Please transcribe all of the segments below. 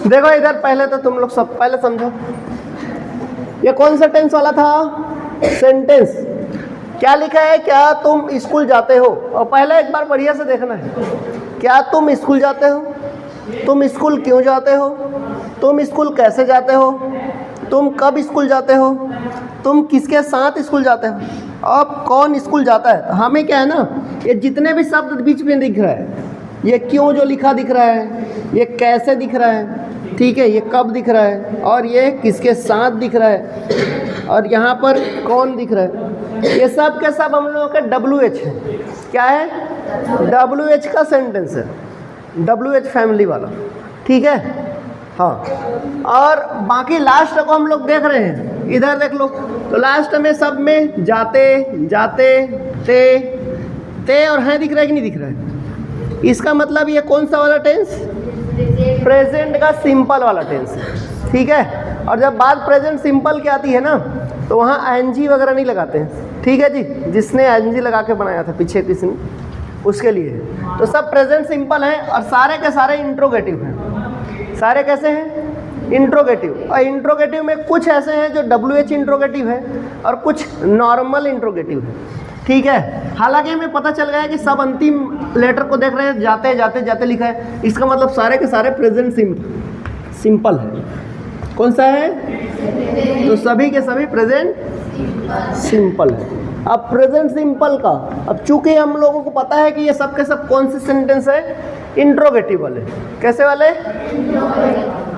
देखो इधर पहले तो तुम लोग सब पहले समझो, ये कौन सा टेंस वाला था? सेंटेंस। क्या लिखा है? क्या तुम स्कूल जाते हो? और पहले एक बार बढ़िया से देखना है, क्या तुम स्कूल जाते हो? तुम स्कूल क्यों जाते हो? तुम स्कूल कैसे जाते हो? तुम कब स्कूल जाते हो? तुम किसके साथ स्कूल जाते हो? अब कौन स्कूल जाता है? तो हमें क्या है ना, ये जितने भी शब्द बीच में दिख रहा है, ये क्यों जो लिखा दिख रहा है, ये कैसे दिख रहा है, ठीक है, ये कब दिख रहा है, और ये किसके साथ दिख रहा है, और यहाँ पर कौन दिख रहा है, ये सब के सब हम लोगों का WH है। क्या है? WH का सेंटेंस है, WH फैमिली वाला, ठीक है। हाँ, और बाकी लास्ट को हम लोग देख रहे हैं, इधर देख लो, तो लास्ट में सब में जाते, जाते, ते और हैं दिख रहा है कि नहीं दिख रहा है? इसका मतलब ये कौन सा वाला टेंस? प्रेजेंट का सिंपल वाला टेंस है, ठीक है। और जब बात प्रेजेंट सिंपल की आती है ना, तो वहाँ ING वगैरह नहीं लगाते हैं, ठीक है जी। जिसने ING लगा के बनाया था पीछे किसी ने, उसके लिए। तो सब प्रेजेंट सिंपल हैं और सारे के सारे इंट्रोगेटिव हैं। सारे कैसे हैं? इंट्रोगेटिव। और इंट्रोगेटिव में कुछ ऐसे हैं जो WH इंट्रोगेटिव है और कुछ नॉर्मल इंट्रोगेटिव है, ठीक है। हालांकि हमें पता चल गया है कि सब अंतिम लेटर को देख रहे हैं, जाते जाते जाते लिखा है, इसका मतलब सारे के सारे प्रेजेंट सिंपल है। कौन सा है? तो सभी के सभी प्रेजेंट सिंपल है। अब प्रेजेंट सिंपल का, अब चूंकि हम लोगों को पता है कि ये सब के सब कौन से सेंटेंस है? इंट्रोगेटिव वाले। कैसे वाले?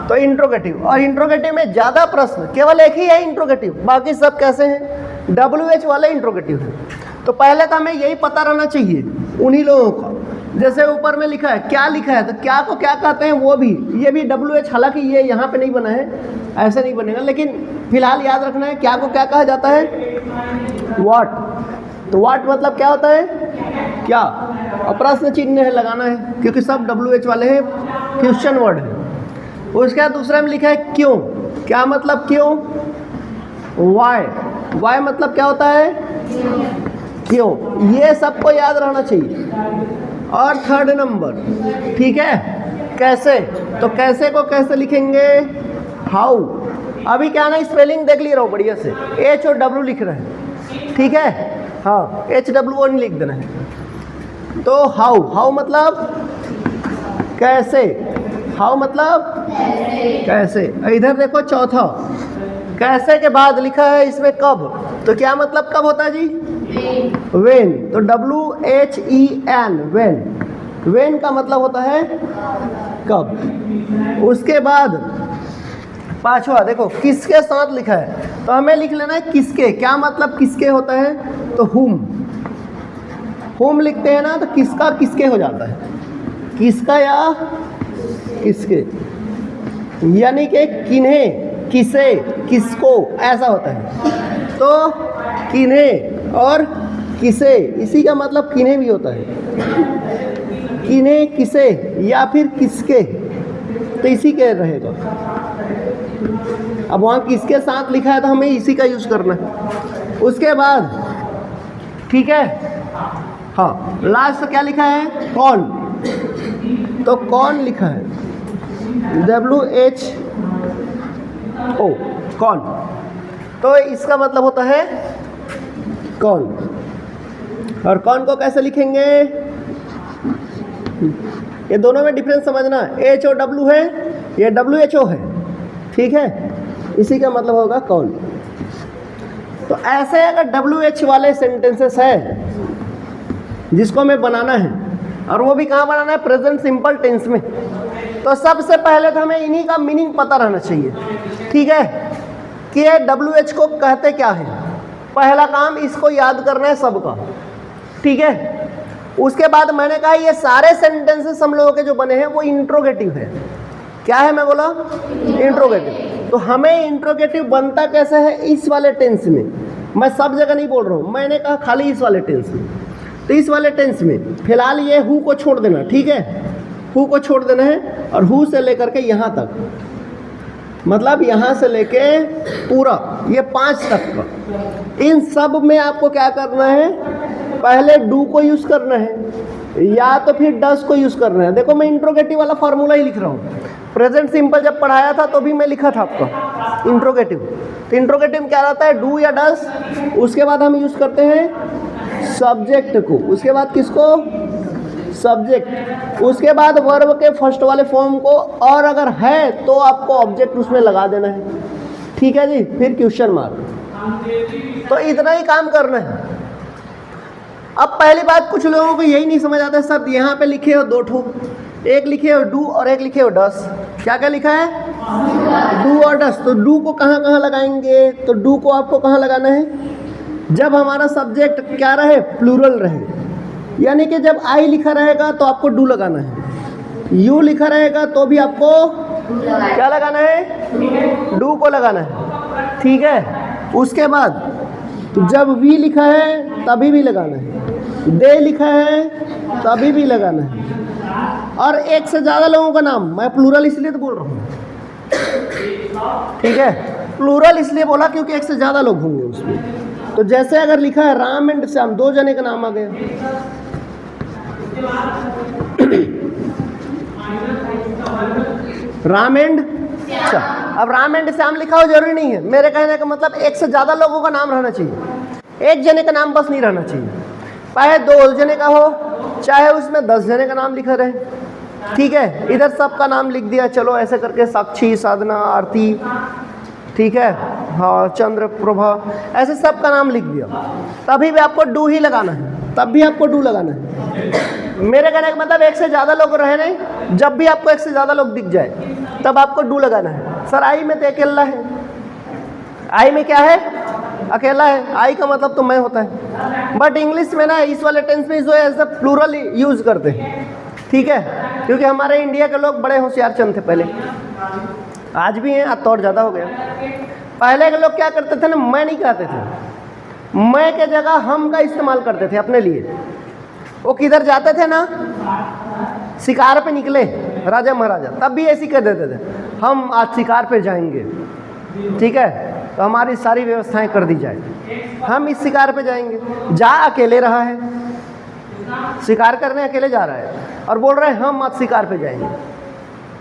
तो इंट्रोगेटिव। और इंट्रोगेटिव में ज़्यादा प्रश्न केवल एक ही है इंट्रोगेटिव, बाकी सब कैसे हैं? WH वाले इंट्रोगेटिव हैं। तो पहले तो हमें यही पता रहना चाहिए उन्हीं लोगों का। जैसे ऊपर में लिखा है, क्या लिखा है, तो क्या को क्या कहते हैं वो भी, ये भी WH, हालांकि ये यहाँ पे नहीं बना है, ऐसे नहीं बनेगा, लेकिन फिलहाल याद रखना है क्या को क्या कहा जाता है? व्हाट। तो व्हाट मतलब क्या होता है? क्या। और प्रश्न चिन्ह है लगाना है, क्योंकि सब WH वाले हैं, क्वेश्चन वर्ड है। उसके बाद दूसरा में लिखा है क्यों। क्या मतलब क्यों? वाई। वाई मतलब क्या होता है? क्यों। ये सबको याद रहना चाहिए। और थर्ड नंबर, ठीक है, कैसे। तो कैसे को कैसे लिखेंगे? हाउ। अभी क्या ना, स्पेलिंग देख ले रहा हूँ बढ़िया से, H और W लिख रहे हैं, ठीक है। हाँ, HW नहीं लिख देना है। तो हाउ, हाउ मतलब कैसे, हाउ मतलब कैसे। इधर देखो चौथा, कैसे के बाद लिखा है इसमें कब, तो क्या मतलब कब होता है जी? वेन। तो WHEN, वेन। वेन का मतलब होता है कब। उसके बाद पांचवा देखो, किसके साथ लिखा है, तो हमें लिख लेना है किसके। क्या मतलब किसके होता है? तो हुम। हुम लिखते हैं ना, तो किसका किसके हो जाता है, किसका या किसके, यानी कि किन्हें, किसे, किसको, ऐसा होता है। तो किन्हें और किसे, इसी का मतलब किन्हें भी होता है, किन्हें, किसे या फिर किसके, तो इसी के रहेगा। अब वहाँ किसके साथ लिखा है तो हमें इसी का यूज करना है। उसके बाद ठीक है, हाँ, लास्ट क्या लिखा है? कौन। तो कौन लिखा है WHO, कौन। तो इसका मतलब होता है कौन। और कौन को कैसे लिखेंगे? ये दोनों में डिफरेंस समझना। H और W है, ये WHO है, ठीक है, इसी का मतलब होगा कौन। तो ऐसे अगर WH वाले सेंटेंसेस है जिसको हमें बनाना है, और वो भी कहाँ बनाना है? प्रेजेंट सिंपल टेंस में। तो सबसे पहले तो हमें इन्हीं का मीनिंग पता रहना चाहिए, ठीक है, कि ये WH को कहते क्या है। पहला काम इसको याद करना है सबका, ठीक है। उसके बाद मैंने कहा ये सारे सेंटेंसेस हम लोगों के जो बने हैं वो इंट्रोगेटिव है। क्या है? मैं बोला इंट्रोगेटिव। तो हमें इंट्रोगेटिव बनता कैसे है? इस वाले टेंस में। मैं सब जगह नहीं बोल रहा हूँ, मैंने कहा खाली इस वाले टेंस में। तो इस वाले टेंस में फिलहाल ये हु को छोड़ देना, ठीक है, हु को छोड़ देना है, और हु से लेकर के यहाँ तक, मतलब यहाँ से लेके पूरा ये 5 तक का, इन सब में आपको क्या करना है? पहले डू को यूज करना है या तो फिर डस को यूज करना है। देखो मैं इंट्रोगेटिव वाला फॉर्मूला ही लिख रहा हूँ। प्रेजेंट सिंपल जब पढ़ाया था तो भी मैं लिखा था आपका इंट्रोगेटिव। तो इंट्रोगेटिव क्या रहता है, डू या डस, उसके बाद हम यूज करते हैं सब्जेक्ट को, उसके बाद किसको, सब्जेक्ट, उसके बाद वर्ब के फर्स्ट वाले फॉर्म को, और अगर है तो आपको ऑब्जेक्ट उसमें लगा देना है। ठीक है जी, फिर क्वेश्चन मार्क। तो इतना ही काम करना है। अब पहली बात, कुछ लोगों को यही नहीं समझ आता है, सर यहाँ पे लिखे हो दो ठो, एक लिखे हो डू और एक लिखे हो डस। क्या क्या लिखा है, डू और डस। तो डू को कहाँ कहाँ लगाएंगे, तो डू को आपको कहाँ लगाना है, जब हमारा सब्जेक्ट क्या रहे, प्लूरल रहे, यानी कि जब आई लिखा रहेगा तो आपको डू लगाना है, यू लिखा रहेगा तो भी आपको क्या लगाना है, डू को लगाना है। ठीक है, उसके बाद जब वी लिखा है तभी भी लगाना है, दे लिखा है तभी भी लगाना है, और एक से ज़्यादा लोगों का नाम, मैं प्लूरल इसलिए तो बोल रहा हूँ, ठीक है, प्लूरल इसलिए बोला क्योंकि एक से ज़्यादा लोग होंगे उसमें। तो जैसे अगर लिखा है राम एंड श्याम, दो जने का नाम आ गया, राम एंड, अच्छा अब राम एंड श्याम लिखा हो जरूरी नहीं है, मेरे कहने का मतलब एक से ज़्यादा लोगों का नाम रहना चाहिए, एक जने का नाम बस नहीं रहना चाहिए, चाहे दो जने का हो, चाहे उसमें 10 जने का नाम लिखा रहे। ठीक है, इधर सबका नाम लिख दिया, चलो ऐसे करके साक्षी, साधना, आरती, ठीक है, हाँ, चंद्र प्रभा, ऐसे सबका नाम लिख दिया, तभी भी आपको डू ही लगाना है, तब भी आपको डू लगाना है। मेरे कहने का मतलब एक से ज़्यादा लोग रहे नहीं, जब भी आपको एक से ज़्यादा लोग दिख जाए तब आपको डू लगाना है। सर आई में तो अकेला है, आई में क्या है, अकेला है, आई का मतलब तो मैं होता है, बट इंग्लिश में ना इस वाले टेंस में जो है एज प्लूरल यूज करते हैं। ठीक है, क्योंकि हमारे इंडिया के लोग बड़े होशियार चंद थे पहले, आज भी हैं, अब तो और ज़्यादा हो गया। पहले के लोग क्या करते थे ना, मैं नहीं कहते थे, मैं के जगह हम का इस्तेमाल करते थे अपने लिए। वो किधर जाते थे ना, शिकार पे निकले राजा महाराजा, तब भी ऐसी कर देते थे, हम आज शिकार पे जाएंगे, ठीक है, तो हमारी सारी व्यवस्थाएं कर दी जाए, हम इस शिकार पे जाएंगे। जा अकेले रहा है, शिकार करने अकेले जा रहा है और बोल रहे हैं हम आज शिकार पे जाएंगे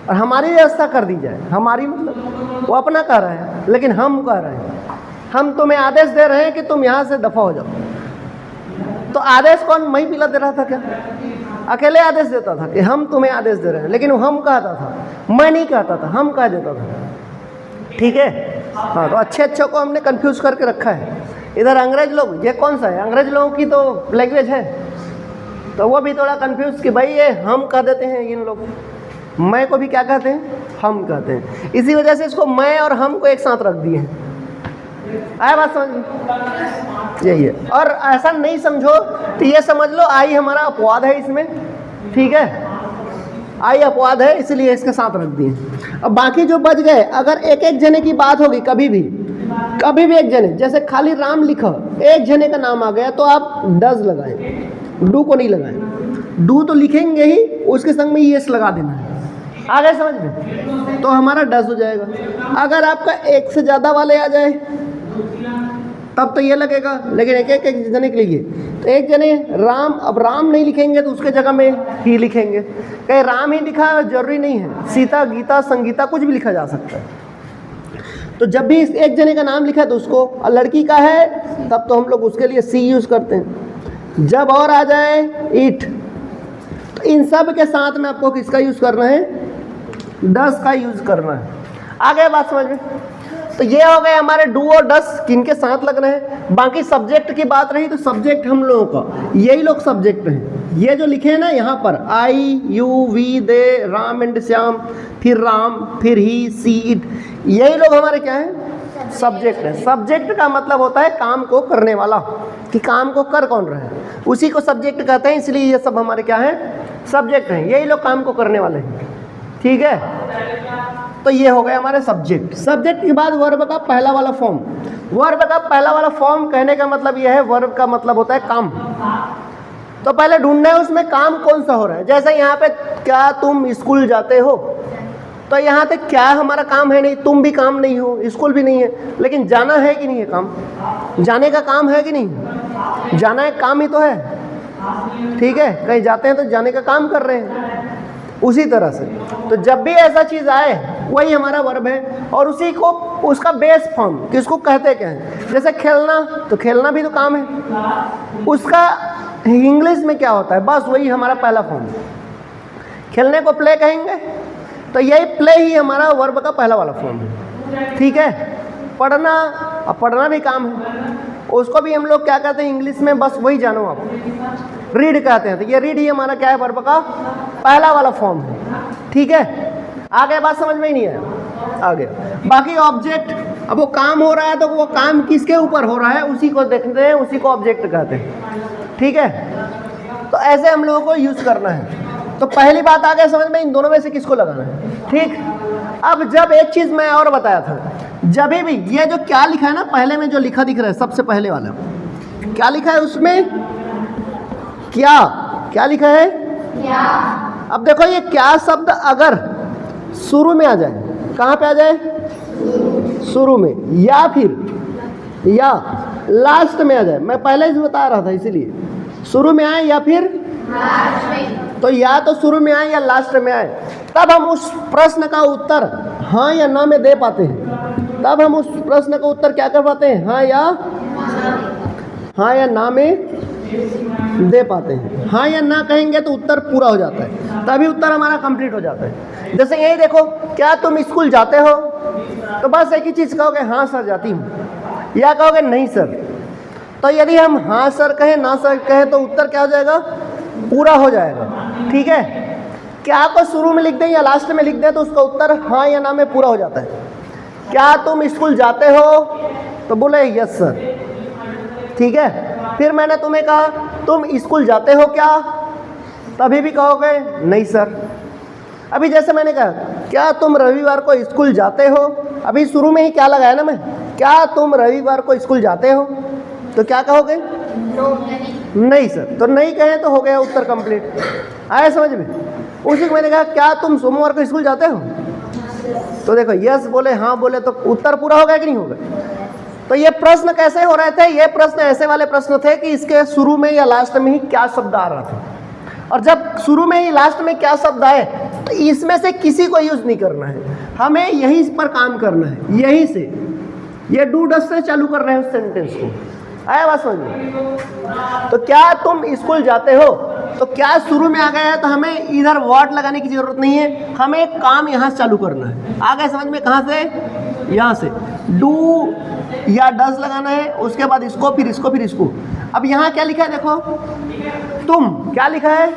और हमारी व्यवस्था कर दी जाए। हमारी मतलब वो अपना कह रहा है, लेकिन हम कह रहे हैं, हम तुम्हें आदेश दे रहे हैं कि तुम यहाँ से दफा हो जाओ। तो आदेश कौन, मैं पिला दे रहा था क्या, अकेले आदेश देता था कि हम तुम्हें आदेश दे रहे हैं, लेकिन हम कहता था, मैं नहीं कहता था, हम कह देता था। ठीक है, हाँ, तो अच्छे अच्छों को हमने कंफ्यूज करके रखा है। इधर अंग्रेज लोग, ये कौन सा है, अंग्रेज लोगों की तो लैंग्वेज है, तो वो भी थोड़ा कंफ्यूज कि भाई ये हम कह देते हैं, इन लोग मैं को भी क्या कहते हैं, हम कहते हैं, इसी वजह से इसको मैं और हम को एक साथ रख दिए हैं। आया बात समझ, यही है। और ऐसा नहीं समझो तो ये समझ लो आई हमारा अपवाद है इसमें, ठीक है, आई अपवाद है इसलिए इसके साथ रख दिए। अब बाकी जो बच गए, अगर एक एक जने की बात होगी, कभी भी एक जने, जैसे खाली राम लिखा, एक जने का नाम आ गया तो आप डज लगाएं, डू को नहीं लगाएं। डू तो लिखेंगे ही, उसके संग में यस लगा देना है, आ गए समझ में, तो हमारा डज हो जाएगा। अगर आपका एक से ज़्यादा वाले आ जाए तब तो ये लगेगा, लेकिन एक जने के लिए तो एक जने राम, अब राम नहीं लिखेंगे तो उसके जगह में ही लिखेंगे, कहीं राम ही लिखा है जरूरी नहीं है, सीता, गीता, संगीता कुछ भी लिखा जा सकता है। तो जब भी एक जने का नाम लिखा है तो उसको, और लड़की का है तब तो हम लोग उसके लिए सी यूज़ करते हैं। जब और आ जाए इट, तो इन सब के साथ में आपको किसका यूज़ करना है, डस का यूज़ करना है। आ गए बात समझ में। तो ये हो गए हमारे डू और डस किनके साथ लगना है। बाकी सब्जेक्ट की बात रही तो सब्जेक्ट हम लोगों का, यही लोग सब्जेक्ट हैं। ये जो लिखे हैं ना यहाँ पर, I, you, we, they, Ram and Shyam, फिर राम, फिर ही, सी, इट, यही लोग हमारे क्या हैं, सब्जेक्ट है। सब्जेक्ट का मतलब होता है काम को करने वाला, कि काम को कर कौन रहा है, उसी को सब्जेक्ट कहते हैं। इसलिए ये सब हमारे क्या है, सब्जेक्ट हैं, यही लोग काम को करने वाले हैं। ठीक है, तो ये हो गए हमारे सब्जेक्ट। सब्जेक्ट के बाद वर्ब का पहला वाला फॉर्म। वर्ब का पहला वाला फॉर्म कहने का मतलब यह है, वर्ब का मतलब होता है काम। तो पहले ढूंढना है उसमें काम कौन सा हो रहा है। जैसे यहाँ पे क्या तुम स्कूल जाते हो, तो यहाँ पे क्या हमारा काम है नहीं, तुम भी काम नहीं हो, स्कूल भी नहीं है, लेकिन जाना है कि नहीं है, काम, जाने का काम है कि नहीं, जाना एक काम ही तो है, ठीक है, कहीं जाते हैं तो जाने का काम कर रहे हैं। उसी तरह से तो जब भी ऐसा चीज़ आए वही हमारा वर्ब है, और उसी को उसका बेस फॉर्म किसको कहते क्या है। जैसे खेलना, तो खेलना भी तो काम है, उसका इंग्लिश में क्या होता है, बस वही हमारा पहला फॉर्म। खेलने को प्ले कहेंगे तो यही प्ले ही हमारा वर्ब का पहला वाला फॉर्म है, ठीक है। पढ़ना, अब पढ़ना भी काम है, उसको भी हम लोग क्या कहते हैं इंग्लिश में, बस वही जानो आप, रीड कहते हैं। तो ये रीड ही हमारा क्या है, वर्ब का पहला वाला फॉर्म है, ठीक है। आगे बात समझ में ही नहीं आया, आगे बाकी ऑब्जेक्ट, अब वो काम हो रहा है तो वो काम किसके ऊपर हो रहा है उसी को देखते हैं, उसी को ऑब्जेक्ट कहते हैं, ठीक है। तो ऐसे हम लोगों को यूज करना है। तो पहली बात आ गया समझ में, इन दोनों में से किसको लगाना है, ठीक। अब जब एक चीज मैं और बताया था, जब भी ये जो क्या लिखा है ना, पहले में जो लिखा दिख रहा है सबसे पहले वाला क्या लिखा है, उसमें क्या क्या लिखा है, क्या। अब देखो ये क्या शब्द अगर शुरू में आ जाए, कहाँ पे आ जाए, शुरू में, या फिर या लास्ट में आ जाए, मैं पहले ही बता रहा था इसीलिए, शुरू में आए या फिर लास्ट में, तो या तो शुरू में आए या लास्ट में आए, तब हम उस प्रश्न का उत्तर हाँ या ना में दे पाते हैं। तब हम उस प्रश्न का उत्तर क्या कर पाते हैं, हाँ या ना में दे पाते हैं। हाँ या ना कहेंगे तो उत्तर पूरा हो जाता है, तभी उत्तर हमारा कंप्लीट हो जाता है। जैसे यही देखो, क्या तुम स्कूल जाते हो, तो बस एक ही चीज़ कहोगे, हाँ सर जाती हूँ, या कहोगे नहीं सर। तो यदि हम हाँ सर कहें ना सर कहें तो उत्तर क्या हो जाएगा, पूरा हो जाएगा, ठीक है। क्या को शुरू में लिख दें या लास्ट में लिख दें तो उसका उत्तर हाँ या ना में पूरा हो जाता है। क्या तुम स्कूल जाते हो, तो बोले यस सर, ठीक है। फिर मैंने तुम्हें कहा तुम स्कूल जाते हो क्या, तभी भी कहोगे नहीं सर। अभी जैसे मैंने कहा क्या तुम रविवार को स्कूल जाते हो, अभी शुरू में ही क्या लगाया ना मैं, क्या तुम रविवार को स्कूल जाते हो, तो क्या कहोगे, नहीं सर। तो नहीं कहें तो हो गया उत्तर कंप्लीट, आया समझ में। उसी को मैंने कहा क्या तुम सोमवार को स्कूल जाते हो, तो देखो यस बोले हाँ बोले तो उत्तर पूरा हो गया कि नहीं होगा। तो ये प्रश्न कैसे हो रहे थे, ये प्रश्न ऐसे वाले प्रश्न थे कि इसके शुरू में या लास्ट में ही क्या शब्द आ रहा था, और जब शुरू में ही लास्ट में क्या शब्द आए तो इसमें से किसी को यूज नहीं करना है, हमें यही पर काम करना है। यही से ये डू डस से चालू कर रहे हैं उस सेंटेंस को, आया बात समझ में। तो क्या तुम स्कूल जाते हो, तो क्या शुरू में आ गया है तो हमें इधर व्हाट लगाने की जरूरत नहीं है, हमें एक काम यहाँ से चालू करना है। आ गया समझ में, कहाँ से, यहाँ से डू या डस लगाना है, उसके बाद इसको फिर इसको फिर इसको। अब यहाँ क्या लिखा है देखो, तुम, क्या लिखा है,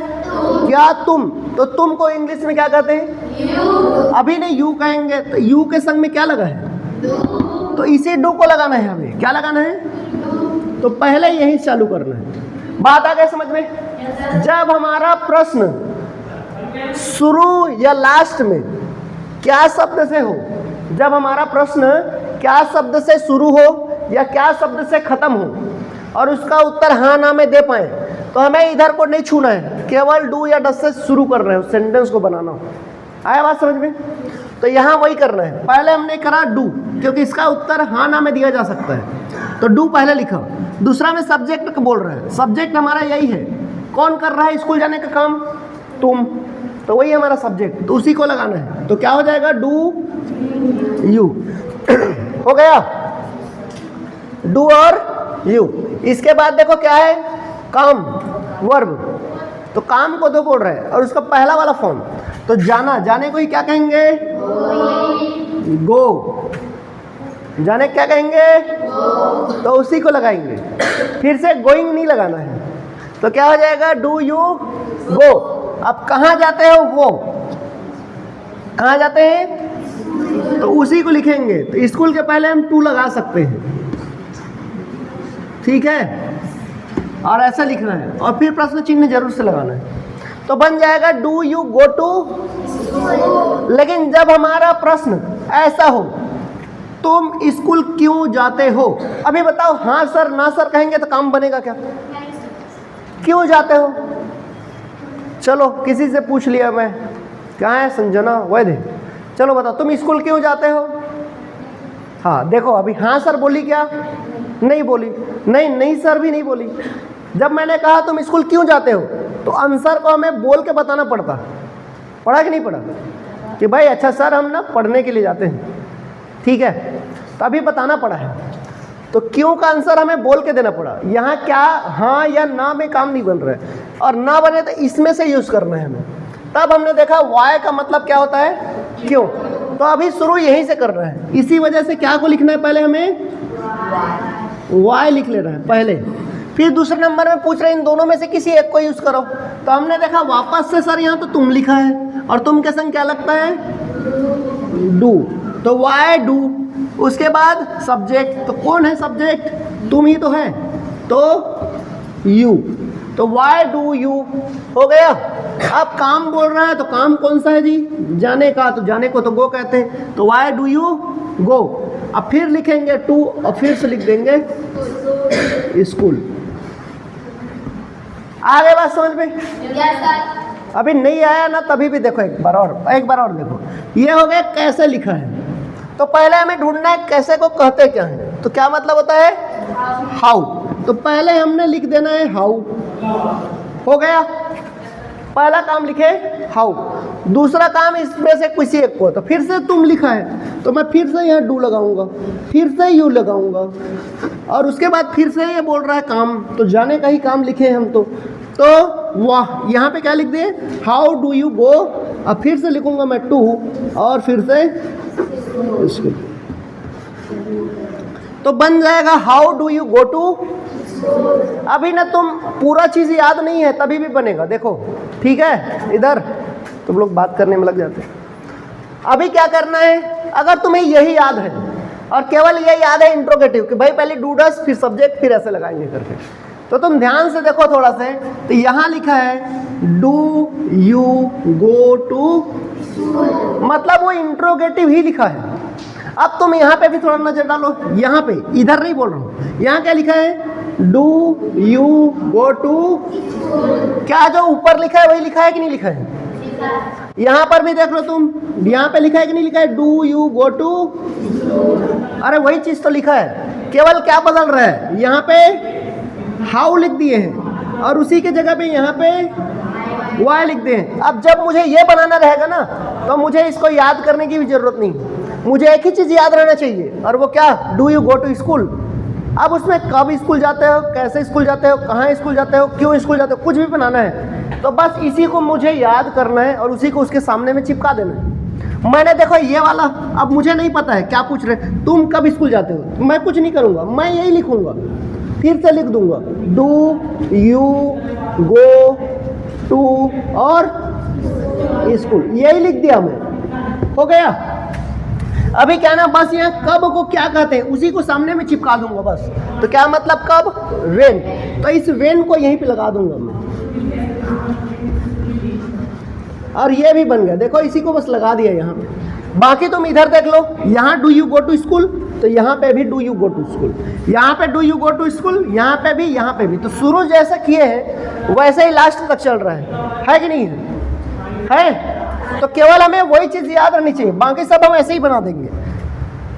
क्या तुम, तो तुम को इंग्लिश में क्या कहते हैं, यू। अभी नहीं यू कहेंगे तो यू के संग में क्या लगा है, तो इसी डू को लगाना है, हमें क्या लगाना है, तो पहले यही चालू करना है। बात आ गई समझ में। जब हमारा प्रश्न शुरू या लास्ट में क्या शब्द से हो, जब हमारा प्रश्न क्या शब्द से शुरू हो या क्या शब्द से खत्म हो और उसका उत्तर हाँ ना में दे पाए, तो हमें इधर को नहीं छूना है, केवल डू या डस से शुरू कर रहे हो सेंटेंस को बनाना। आया बात समझ में। तो यहाँ वही करना है, पहले हमने करा डू, क्योंकि इसका उत्तर हाँ ना में दिया जा सकता है, तो डू पहले लिखा। दूसरा में सब्जेक्ट को बोल रहा है, सब्जेक्ट हमारा यही है, कौन कर रहा है स्कूल जाने का काम, तुम, तो वही हमारा सब्जेक्ट, तो उसी को लगाना है। तो क्या हो जाएगा, डू यू हो गया, डू और यू। इसके बाद देखो क्या है, काम, वर्ब, तो काम को दो बोल रहे हैं और उसका पहला वाला फॉर्म, तो जाना, जाने को ही क्या कहेंगे, गो, जाने क्या कहेंगे, तो उसी को लगाएंगे, फिर से गोइंग नहीं लगाना है। तो क्या हो जाएगा, डू यू गो। अब कहाँ जाते हो, वो कहाँ जाते हैं, तो उसी को लिखेंगे। तो स्कूल के पहले हम टू लगा सकते हैं, ठीक है, और ऐसा लिखना है, और फिर प्रश्न चिन्ह जरूर से लगाना है, तो बन जाएगा डू यू गो टू। लेकिन जब हमारा प्रश्न ऐसा हो, तुम स्कूल क्यों जाते हो, अभी बताओ हाँ सर ना सर कहेंगे तो काम बनेगा क्या, क्यों जाते हो। चलो किसी से पूछ लिया मैं, क्या है संजना वैद्य, चलो बताओ तुम स्कूल क्यों जाते हो। हाँ देखो अभी हाँ सर बोली क्या, नहीं बोली, नहीं नहीं सर भी नहीं बोली। जब मैंने कहा तुम स्कूल क्यों जाते हो, तो आंसर को हमें बोल के बताना पड़ता। पढ़ा कि नहीं पढ़ा कि भाई अच्छा सर हम ना पढ़ने के लिए जाते हैं, ठीक है, तभी बताना पड़ा है। तो क्यों का आंसर हमें बोल के देना पड़ा। यहाँ क्या हाँ या ना में काम नहीं बन रहा है, और ना बने तो इसमें से यूज़ करना है हमें। तब हमने देखा वाई का मतलब क्या होता है, क्यों। तो अभी शुरू यहीं से कर रहे हैं, इसी वजह से क्या को लिखना है, पहले हमें वाई लिख लेना है पहले। फिर दूसरे नंबर में पूछ रहे हैं इन दोनों में से किसी एक को यूज़ करो। तो हमने देखा वापस से सर यहाँ तो तुम लिखा है, और तुम के संग क्या लगता है, डू, तो वाई डू। उसके बाद सब्जेक्ट, तो कौन है सब्जेक्ट, तुम ही तो है, तो यू, तो वाई डू यू हो गया। अब काम बोल रहा है तो काम कौन सा है जी, जाने का, तो जाने को तो गो कहते हैं, तो वाई डू यू गो। अब फिर लिखेंगे टू, और फिर से लिख देंगे स्कूल। आ गए बात समझ में? अभी नहीं आया ना, तभी भी देखो एक बार और देखो। ये हो गया कैसे लिखा है। तो पहले हमें ढूंढना है कैसे को कहते क्या है। तो क्या मतलब होता है, हाउ। तो पहले हमने लिख देना है हाउ, हो गया, पहला काम लिखे हाउ। दूसरा काम इसमें से किसी एक को, तो फिर से तुम लिखा है तो मैं फिर से यहाँ डू लगाऊंगा, फिर से यू लगाऊंगा, और उसके बाद फिर से ये बोल रहा है काम, तो जाने का ही काम लिखे हम तो वाह, यहाँ पे क्या लिख दिए, हाउ डू यू गो। अब फिर से लिखूंगा मैं टू, और फिर से स्कूल, तो बन जाएगा how do you go to. अभी ना तुम पूरा चीज याद नहीं है तभी भी बनेगा, देखो ठीक है। इधर तुम लोग बात करने में लग जाते हैं। अभी क्या करना है, अगर तुम्हें यही याद है और केवल ये याद है इंट्रोगेटिव कि भाई पहले डू डस फिर सब्जेक्ट फिर ऐसे लगाएंगे करके, तो तुम ध्यान से देखो थोड़ा से। तो यहाँ लिखा है डू यू गो टू, मतलब वो इंट्रोगेटिव ही लिखा है। अब तुम यहाँ पे भी थोड़ा नजर डालो, यहाँ पे, इधर नहीं बोल रहा हूँ, यहाँ क्या लिखा है, डू यू गो टू। क्या जो ऊपर लिखा है वही लिखा है कि नहीं लिखा है? यहाँ पर भी देख लो तुम, यहाँ पे लिखा है कि नहीं लिखा है, डू यू गो टू। अरे वही चीज तो लिखा है, केवल क्या बदल रहा है, यहाँ पे हाउ लिख दिए हैं और उसी के जगह पे यहाँ पे वाई लिख दिए हैं। अब जब मुझे ये बनाना रहेगा ना, तो मुझे इसको याद करने की भी जरूरत नहीं, मुझे एक ही चीज याद रहना चाहिए, और वो क्या, do you go to school. अब उसमें कब स्कूल जाते हो, कैसे स्कूल जाते हो, कहाँ स्कूल जाते हो, क्यों स्कूल जाते हो, कुछ भी बनाना है तो बस इसी को मुझे याद करना है और उसी को उसके सामने में चिपका देना है। मैंने देखो ये वाला, अब मुझे नहीं पता है क्या पूछ रहे, तुम कब स्कूल जाते हो, मैं कुछ नहीं करूँगा, मैं यही लिखूँगा, फिर से लिख दूंगा डू यू गो टू और स्कूल, यही लिख दिया मैं, हो गया। अभी क्या ना, बस यहाँ कब को क्या कहते हैं उसी को सामने में चिपका दूंगा बस। तो क्या मतलब कब, वेन, तो इस वेन को यहीं पे लगा दूंगा मैं, और ये भी बन गया, देखो इसी को बस लगा दिया यहाँ पे। बाकी तुम इधर देख लो, यहाँ do you go to school, तो यहाँ पे भी do you go to school, यहाँ पे do you go to school, यहाँ पे भी, यहाँ पे भी। तो शुरू जैसा किए हैं वैसे ही लास्ट तक चल रहा है कि नहीं है? तो केवल हमें वही चीज याद रहनी चाहिए, बाकी सब हम ऐसे ही बना देंगे।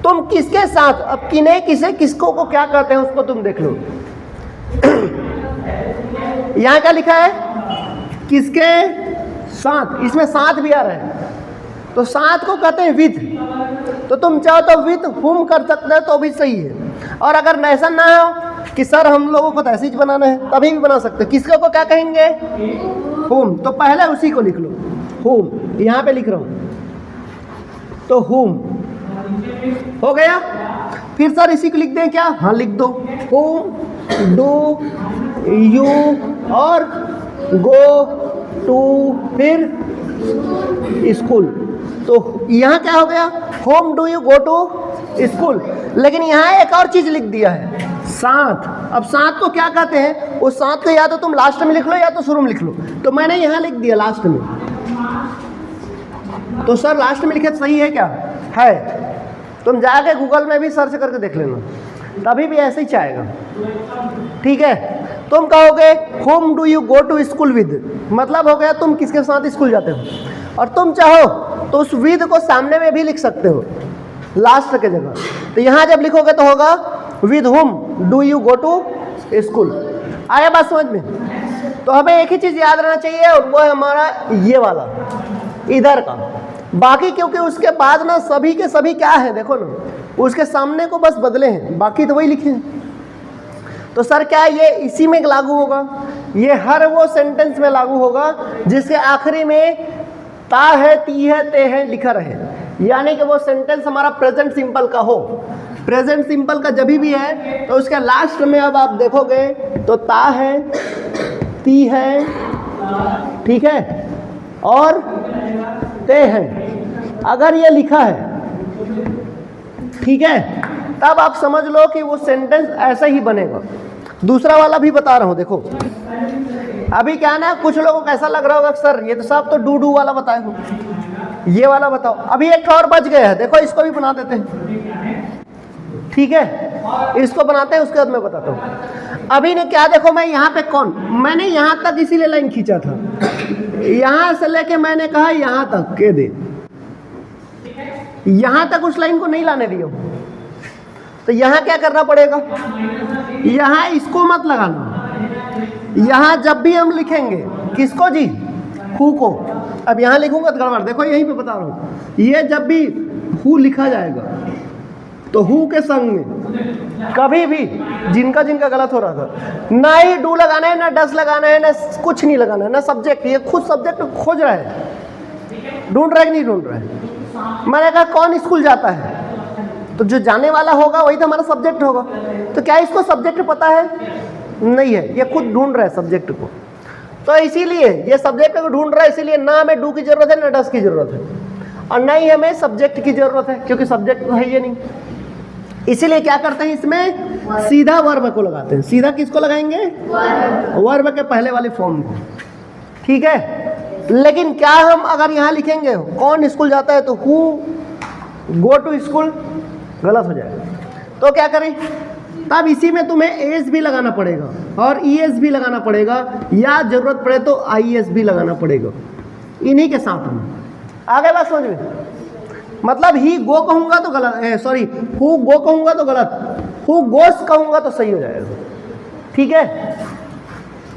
तुम किसके साथ, अब किन्हें, किसे, किसको को क्या कहते हैं उसको तुम देख लो। यहाँ क्या लिखा है, किसके साथ, इसमें साथ भी आ रहा है, तो साथ को कहते हैं विद। तो तुम चाहो तो विद हुम कर सकते हो तो भी सही है, और अगर ऐसा ना हो कि सर हम लोगों को तो ऐसे ही बनाना है तभी भी बना सकते हो। किसको को क्या कहेंगे, हुम, तो पहले उसी को लिख लो, हुम, यहाँ पे लिख रहा हूँ तो हुम हो गया। फिर सर इसी को लिख दें क्या, हाँ लिख दो, हुम डू यू और गो टू फिर स्कूल। तो यहाँ क्या हो गया, home do you go to school. लेकिन यहाँ एक और चीज लिख दिया है, साथ। अब साथ को क्या कहते हैं, उस साथ को या तो तुम लास्ट में लिख लो या तो शुरू में लिख लो, तो मैंने यहाँ लिख दिया लास्ट में। तो सर लास्ट में लिखे सही है क्या, है, तुम जाके गूगल में भी सर्च करके देख लेना, तभी भी ऐसे ही चाहेगा, ठीक है। तुम कहोगे home do you go to school with, मतलब हो गया तुम किसके साथ स्कूल जाते हो, और तुम चाहो तो उस विद को सामने में भी लिख सकते हो लास्ट के जगह। तो यहाँ जब लिखोगे तो होगा with home do you go to school. आया बात समझ में? तो हमें एक ही चीज याद रहना चाहिए और वो है हमारा ये वाला इधर का। बाकी क्योंकि उसके बाद ना सभी के सभी क्या है देखो ना, उसके सामने को बस बदले हैं, बाकी तो वही लिखे हैं। तो सर क्या ये इसी में लागू होगा? ये हर वो सेंटेंस में लागू होगा जिसके आखिरी में ता है, ती है, ते है लिखा रहे, यानी कि वो सेंटेंस हमारा प्रेजेंट सिंपल का हो। प्रेजेंट सिंपल का जब भी है तो उसके लास्ट में अब आप देखोगे तो ता है, ती है, ठीक है, और ते है। अगर ये लिखा है, ठीक है, तब आप समझ लो कि वो सेंटेंस ऐसा ही बनेगा। दूसरा वाला भी बता रहा हूं, देखो अभी क्या ना, कुछ लोगों को ऐसा लग रहा होगा सर ये तो सब तो डू डू वाला बताए हो, ये वाला बताओ। अभी एक और बच गया है, देखो इसको भी बना देते हैं, ठीक है, इसको बनाते हैं, उसके बाद मैं बताता हूँ। अभी ने क्या देखो, मैं यहाँ पे कौन, मैंने यहाँ तक इसीलिए लाइन खींचा था, यहाँ से लेके मैंने कहा यहाँ तक के दे, यहाँ तक उस लाइन को नहीं लाने दियो। तो यहाँ क्या करना पड़ेगा, यहाँ इसको मत लगाना। यहाँ जब भी हम लिखेंगे किसको जी, हु को, अब यहाँ लिखूंगा तो गड़बड़, देखो यहीं पे बता रहा हूँ, ये जब भी हु लिखा जाएगा तो हु के संग में कभी भी जिनका जिनका गलत हो रहा था, ना ही डू लगाना है, ना डस लगाना है, ना कुछ नहीं लगाना है, ना सब्जेक्ट। ये खुद सब्जेक्ट खोज रहा है, ढूंढ रहा है कि नहीं ढूंढ रहा है। मैंने कहा कौन स्कूल जाता है, तो जो जाने वाला होगा वही तो हमारा सब्जेक्ट होगा। तो क्या इसको सब्जेक्ट पता है? नहीं है, ये खुद ढूंढ रहा है सब्जेक्ट को। तो इसीलिए ये सब्जेक्ट को ढूंढ रहा है, इसीलिए ना हमें डू की जरूरत है, ना डस की जरूरत है, और ना ही हमें सब्जेक्ट की जरूरत है, क्योंकि सब्जेक्ट तो है ये नहीं। इसीलिए क्या करते हैं, इसमें सीधा वर्ब को लगाते हैं। सीधा किसको लगाएंगे? वर्ब के पहले वाले फॉर्म को, ठीक है। लेकिन क्या हम अगर यहाँ लिखेंगे कौन स्कूल जाता है तो हु गो टू स्कूल, गलत हो जाएगा। तो क्या करें, तब इसी में तुम्हें एस भी लगाना पड़ेगा और ईएस भी लगाना पड़ेगा, या जरूरत पड़े तो आईएस भी लगाना पड़ेगा इन्हीं के साथ में। आगे बात समझ में? मतलब ही गो कहूंगा तो गलत, सॉरी हु गो कहूंगा तो गलत, हु गोस कहूंगा तो सही हो जाएगा, ठीक है।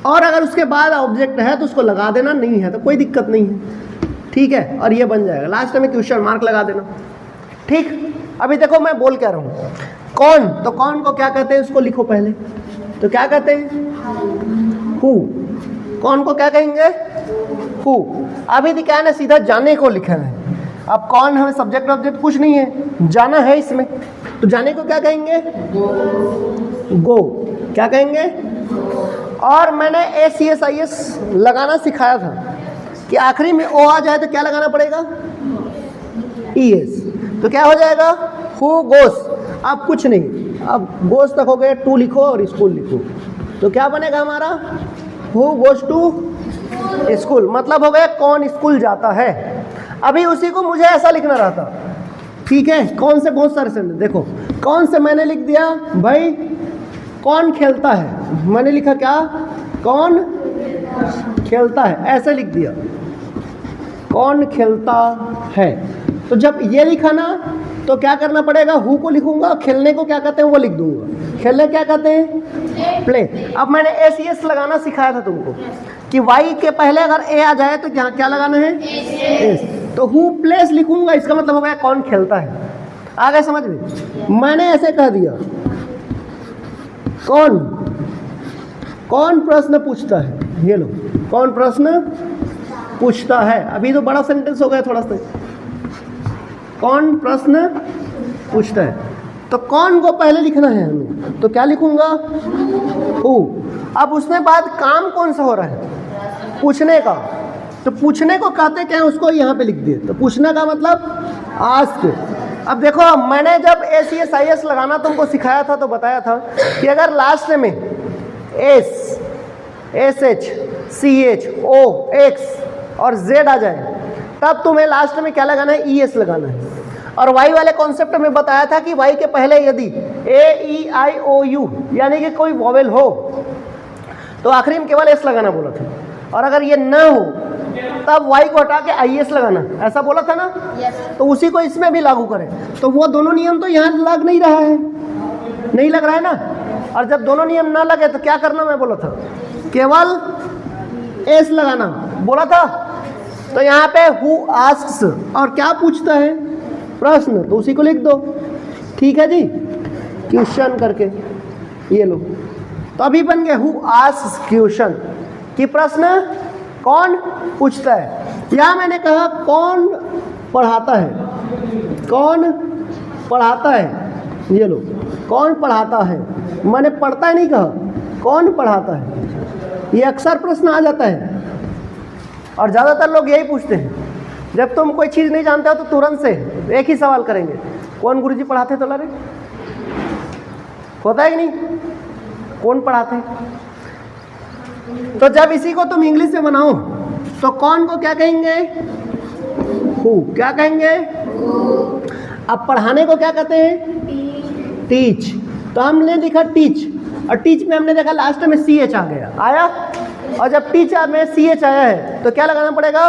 और अगर उसके बाद ऑब्जेक्ट है तो उसको लगा देना, नहीं है तो कोई दिक्कत नहीं है, ठीक है। और ये बन जाएगा, लास्ट में क्वेश्चन मार्क लगा देना, ठीक। अभी देखो मैं बोल क्या रहा हूँ, कौन, तो कौन को क्या कहते हैं उसको लिखो पहले, तो क्या कहते हैं? हु। कौन को क्या कहेंगे? हु। अभी तो क्या है ना, सीधा जाने को लिखा है। अब कौन हमें सब्जेक्ट ऑब्जेक्ट कुछ नहीं है, जाना है इसमें, तो जाने को क्या कहेंगे? गो। क्या कहेंगे? और मैंने ACSIS लगाना सिखाया था कि आखिरी में ओ आ जाए तो क्या लगाना पड़ेगा? ES। तो क्या हो जाएगा? Who goes. अब कुछ नहीं, अब गोस तक हो गया, टू लिखो और स्कूल लिखो, तो क्या बनेगा हमारा? हु गोस टू स्कूल, मतलब हो गया कौन स्कूल जाता है। अभी उसी को मुझे ऐसा लिखना रहता, ठीक है। कौन से बहुत सारे सेंटेंस देखो, कौन से मैंने लिख दिया भाई, कौन खेलता है, मैंने लिखा क्या? कौन खेलता है, ऐसे लिख दिया, कौन खेलता है। तो जब ये लिखा ना तो क्या करना पड़ेगा, हु को लिखूंगा, खेलने को क्या कहते हैं वो लिख दूंगा। खेलने क्या कहते हैं? प्ले। अब मैंने ACS लगाना सिखाया था तुमको कि वाई के पहले अगर ए आ जाए तो क्या क्या लगाना है? एस। तो हु प्लेस लिखूंगा, इसका मतलब हो गया कौन खेलता है। आ गए समझ में? मैंने ऐसे कह दिया, कौन, कौन प्रश्न पूछता है, ये लो, कौन प्रश्न पूछता है। अभी तो बड़ा सेंटेंस हो गया थोड़ा सा, कौन प्रश्न पूछता है, तो कौन को पहले लिखना है हमें, तो क्या लिखूंगा? हु। अब उसके बाद काम कौन सा हो रहा है? पूछने का, तो पूछने को कहते क्या है उसको यहाँ पे लिख दिए, तो पूछने का मतलब आस्क। अब देखो मैंने जब ACSIS लगाना तुमको सिखाया था तो बताया था कि अगर लास्ट में S, SH, CH, O, X और Z आ जाए तब तुम्हें लास्ट में क्या लगाना है? ES लगाना है। और वाई वाले कॉन्सेप्ट में बताया था कि वाई के पहले यदि AEIOU यानी कि कोई वॉवेल हो तो आखिरी में केवल S लगाना बोला था, और अगर ये न हो तब वाई को हटा के IS लगाना, ऐसा बोला था ना। तो उसी को इसमें भी लागू करें, तो वो दोनों नियम तो यहाँ लग नहीं रहा है, नहीं लग रहा है ना। और जब दोनों नियम ना लगे तो क्या करना मैं बोला था, केवल एस लगाना बोला था। तो यहाँ पे हु आस्क्स और क्या पूछता है, प्रश्न, तो उसी को लिख दो। ठीक है जी, क्वेश्चन करके ये लो, तो अभी बन गया हु आस्क्स क्वेश्चन कि प्रश्न कौन पूछता है। या मैंने कहा कौन पढ़ाता है, कौन पढ़ाता है, ये लो कौन पढ़ाता है, मैंने पढ़ता है नहीं कहा, कौन पढ़ाता है। ये अक्सर प्रश्न आ जाता है और ज़्यादातर लोग यही पूछते हैं। जब तुम कोई चीज़ नहीं जानते हो तो तुरंत से एक ही सवाल करेंगे, कौन गुरुजी पढ़ाते तो लड़े, होता है कि नहीं, कौन पढ़ाते। तो जब इसी को तुम इंग्लिश में बनाओ तो कौन को क्या कहेंगे, हु, क्या कहेंगे। अब पढ़ाने को क्या कहते हैं, टीच। तो हमने लिखा टीच, और टीच में हमने देखा लास्ट में सी एच आ गया, आया। और जब टीच में सी एच आया है तो क्या लगाना पड़ेगा,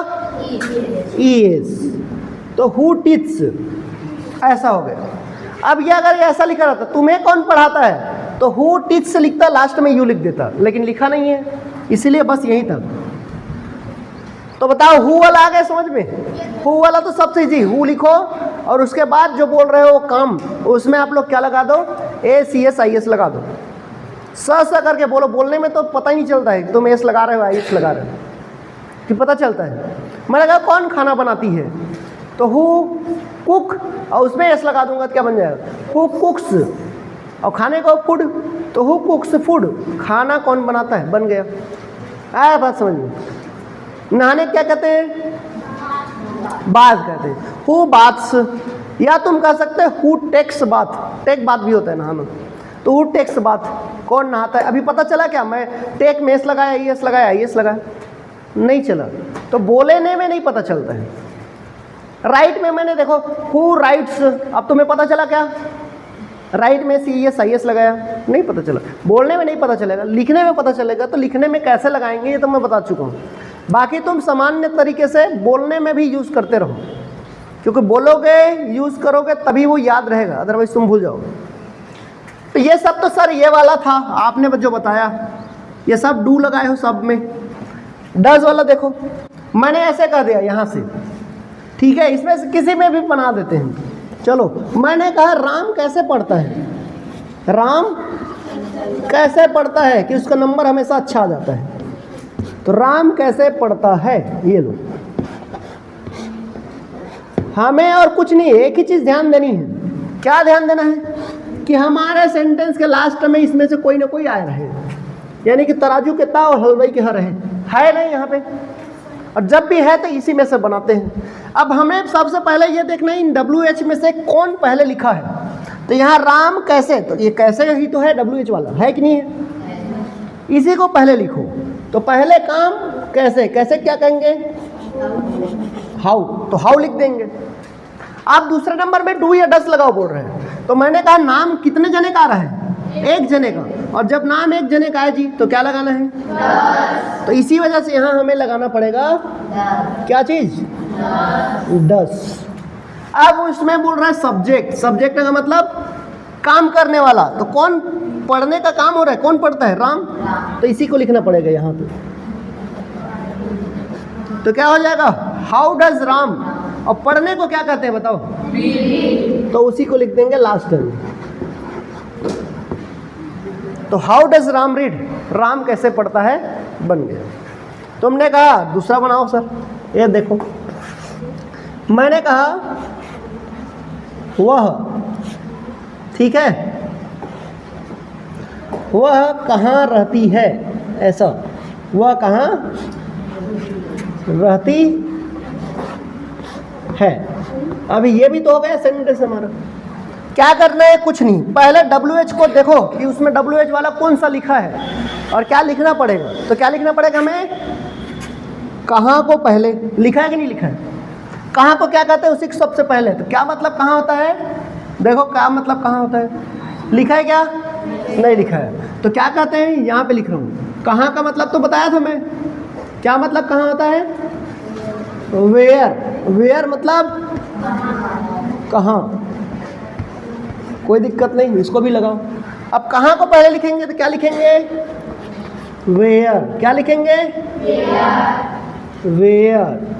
ई एस। तो हु टीच, ऐसा हो गया। अब ये अगर ऐसा लिखा रहता तुम्हें कौन पढ़ाता है तो हु टीच से लिखता, लास्ट में यू लिख देता, लेकिन लिखा नहीं है इसीलिए बस यही था। तो बताओ हु वाला आ गया समझ में। हु वाला तो सबसे इजी, हु लिखो और उसके बाद जो बोल रहे हो वो काम, उसमें आप लोग क्या लगा दो, ए सी एस आई एस लगा दो। स करके बोलो, बोलने में तो पता ही नहीं चलता है तुम एस लगा रहे हो आई एस लगा रहे हो कि पता चलता है। मैंने कहा कौन खाना बनाती है तो हु कुक, और उसमें एस लगा दूंगा तो क्या बन जाएगा, हु कुक्स। और खाने को फूड, तो हु कुक्स फूड, खाना कौन बनाता है, बन गया। आया बात समझ में। नहाने क्या कहते हैं, बाथ कहते हैं, हु बाथ्स। या तुम कह सकते हो who takes bath, take bath भी होता है नहाना, तो हु टेक्स बाथ, कौन नहाता है। अभी पता चला क्या, मैं टेक में एस लगाया, ई एस लगाया, आई एस लगाया, नहीं चला। तो बोलने में नहीं पता चलता है। राइट में मैंने देखो हु राइट्स, अब तुम्हें पता चला क्या, राइट में सी एस आई एस लगाया, नहीं पता चला। बोलने में नहीं पता चलेगा, लिखने में पता चलेगा। तो लिखने में कैसे लगाएंगे ये तो मैं बता चुका हूँ। बाकी तुम सामान्य तरीके से बोलने में भी यूज़ करते रहो, क्योंकि बोलोगे यूज़ करोगे तभी वो याद रहेगा, अदरवाइज तुम भूल जाओगे। तो ये सब तो सर ये वाला था आपने जो बताया, ये सब डू लगाए हो सब में। डज वाला देखो मैंने ऐसे कह दिया यहाँ से, ठीक है, इसमें से किसी में भी बना देते हैं। चलो मैंने कहा राम कैसे पढ़ता है, राम कैसे पढ़ता है कि उसका नंबर हमेशा अच्छा आ जाता है। तो राम कैसे पढ़ता है, ये लो, हमें और कुछ नहीं, एक ही चीज़ ध्यान देनी है। क्या ध्यान देना है कि हमारे सेंटेंस के लास्ट में इसमें से कोई ना कोई आया रहे, यानी कि तराजू के ता और हलवाई के हर है नहीं यहाँ पे, और जब भी है तो इसी में से बनाते हैं। अब हमें सबसे पहले ये देखना है इन WH में से कौन पहले लिखा है। तो यहाँ राम कैसे, तो ये कैसे ही तो है WH वाला, है कि नहीं है, इसी को पहले लिखो। तो पहले काम कैसे, कैसे क्या कहेंगे, हाउ, तो हाउ लिख देंगे। आप दूसरे नंबर में डू या डस लगाओ बोल रहे हैं, तो मैंने कहा नाम कितने जने का आ रहा है, एक जने का, और जब नाम एक जने का है जी तो क्या लगाना है, तो इसी वजह से यहाँ हमें लगाना पड़ेगा क्या चीज, डस। अब उसमें बोल रहा है सब्जेक्ट, सब्जेक्ट का मतलब काम करने वाला, तो कौन पढ़ने का काम हो रहा है, कौन पढ़ता है, राम, तो इसी को लिखना पड़ेगा यहाँ पे। तो क्या हो जाएगा, हाउ डज राम, और पढ़ने को क्या कहते हैं बताओ, तो उसी को लिख देंगे लास्ट में। तो how does Ram read, Ram कैसे पढ़ता है, बन गया। तुमने कहा दूसरा बनाओ सर, ये देखो मैंने कहा वह, ठीक है, वह कहाँ रहती है, ऐसा, वह कहाँ रहती है। अभी ये भी तो हो गया सेंटेंस हमारा। क्या करना है, कुछ नहीं, पहले WH को देखो कि उसमें WH वाला कौन सा लिखा है और क्या लिखना पड़ेगा। तो क्या लिखना पड़ेगा हमें, कहाँ को पहले लिखा है कि नहीं लिखा है, कहाँ को क्या कहते हैं उसी को सबसे पहले। तो क्या मतलब कहाँ होता है, देखो क्या मतलब कहाँ होता है, लिखा है क्या, नहीं लिखा है, तो क्या कहते हैं, यहाँ पे लिख रहा हूँ। कहाँ का मतलब तो बताया था मैं, क्या मतलब कहाँ होता है, वेयर, वेयर मतलब कहाँ, कोई दिक्कत नहीं, इसको भी लगाओ। अब कहाँ को पहले लिखेंगे तो क्या लिखेंगे? वेयर। क्या लिखेंगे? वेयर।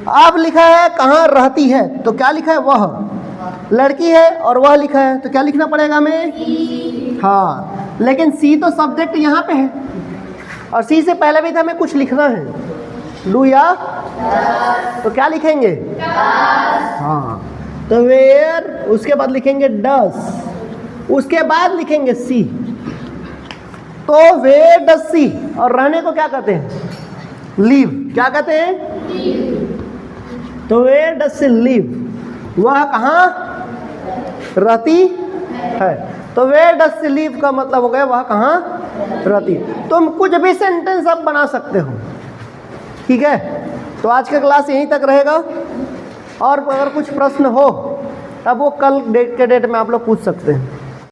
अब लिखा है कहाँ रहती है, तो क्या लिखा है? वह। लड़की है और वह लिखा है, तो क्या लिखना पड़ेगा हमें? हाँ, लेकिन सी तो सब्जेक्ट यहाँ पे है और सी से पहले भी तो हमें कुछ लिखना है, डू या, तो क्या लिखेंगे? हाँ, तो वेयर, उसके बाद लिखेंगे डस, उसके बाद लिखेंगे सी। तो वेयर डस सी, और रहने को क्या कहते हैं? लीव। क्या कहते हैं? तो वेयर डस सी लीव, वह कहाँ रहती है। तो वेयर डस सी लीव का मतलब हो गया वह कहाँ रहती है। तुम कुछ भी सेंटेंस अब बना सकते हो, ठीक है। तो आज का क्लास यहीं तक रहेगा, और अगर कुछ प्रश्न हो तब वो कल के डेट में आप लोग पूछ सकते हैं।